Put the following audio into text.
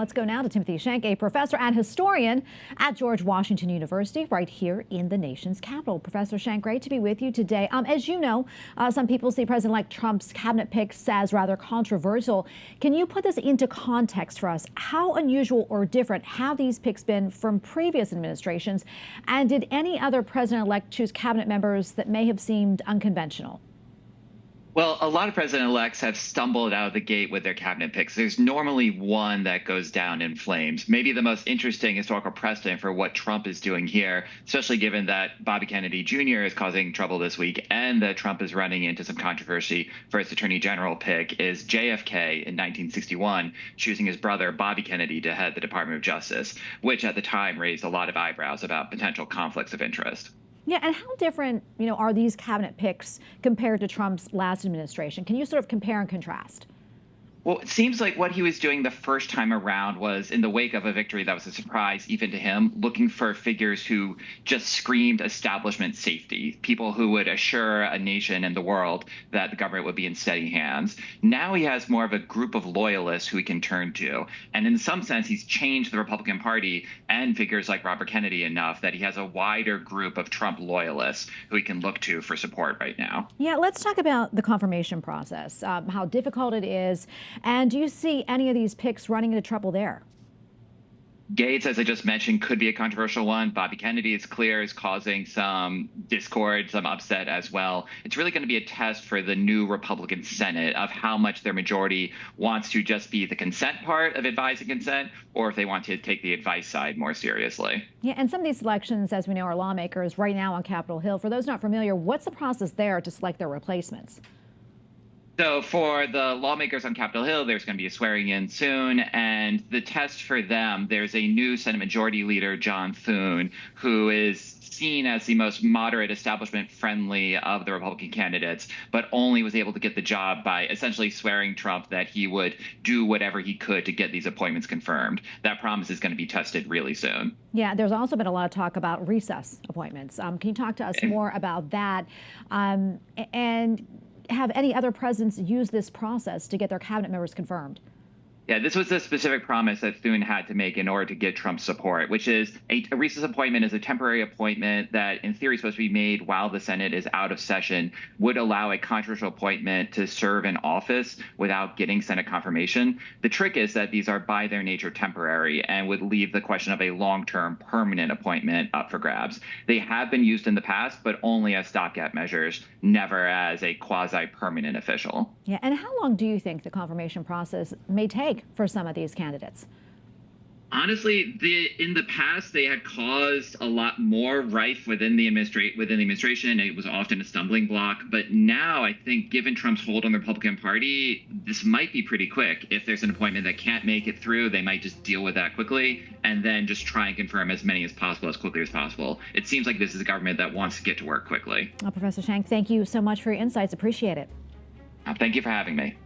Let's go now to Timothy Shenk, a professor and historian at George Washington University, right here in the nation's capital. Professor Shenk, great to be with you today. As you know, some people see President-elect Trump's cabinet picks as rather controversial. Can you put this into context for us? How unusual or different have these picks been from previous administrations? And did any other president-elect choose cabinet members that may have seemed unconventional? Well, a lot of president-elects have stumbled out of the gate with their cabinet picks. There's normally one that goes down in flames. Maybe the most interesting historical precedent for what Trump is doing here, especially given that Bobby Kennedy Jr. is causing trouble this week and that Trump is running into some controversy for his attorney general pick, is JFK in 1961 choosing his brother Bobby Kennedy to head the Department of Justice, which at the time raised a lot of eyebrows about potential conflicts of interest. Yeah, and how different, are these cabinet picks compared to Trump's last administration? Can you sort of compare and contrast? Well, it seems like what he was doing the first time around was, in the wake of a victory that was a surprise even to him, looking for figures who just screamed establishment safety, people who would assure a nation and the world that the government would be in steady hands. Now he has more of a group of loyalists who he can turn to. And in some sense, he's changed the Republican Party and figures like Robert Kennedy enough that he has a wider group of Trump loyalists who he can look to for support right now. Yeah, let's talk about the confirmation process, how difficult it is. And do you see any of these picks running into trouble there? Gaetz, as I just mentioned, could be a controversial one. Bobby Kennedy, it's clear, is causing some discord, some upset as well. It's really going to be a test for the new Republican Senate of how much their majority wants to just be the consent part of advising consent, or if they want to take the advice side more seriously. Yeah, and some of these elections, as we know, are lawmakers right now on Capitol Hill. For those not familiar, what's the process there to select their replacements? So for the lawmakers on Capitol Hill, there's going to be a swearing in soon. And the test for them, there's a new Senate Majority Leader, John Thune, who is seen as the most moderate, establishment-friendly of the Republican candidates, but only was able to get the job by essentially swearing Trump that he would do whatever he could to get these appointments confirmed. That promise is going to be tested really soon. Yeah, there's also been a lot of talk about recess appointments. Can you talk to us more about that? And have any other presidents used this process to get their cabinet members confirmed? Yeah, this was a specific promise that Thune had to make in order to get Trump's support, which is a recess appointment is a temporary appointment that in theory is supposed to be made while the Senate is out of session, would allow a controversial appointment to serve in office without getting Senate confirmation. The trick is that these are by their nature temporary and would leave the question of a long-term permanent appointment up for grabs. They have been used in the past, but only as stopgap measures, never as a quasi-permanent official. Yeah, and how long do you think the confirmation process may take for some of these candidates? Honestly, in the past, they had caused a lot more rife within the administration. It was often a stumbling block. But now I think, given Trump's hold on the Republican Party, this might be pretty quick. If there's an appointment that can't make it through, they might just deal with that quickly and then just try and confirm as many as possible, as quickly as possible. It seems like this is a government that wants to get to work quickly. Professor Shenk, thank you so much for your insights. Appreciate it. Thank you for having me.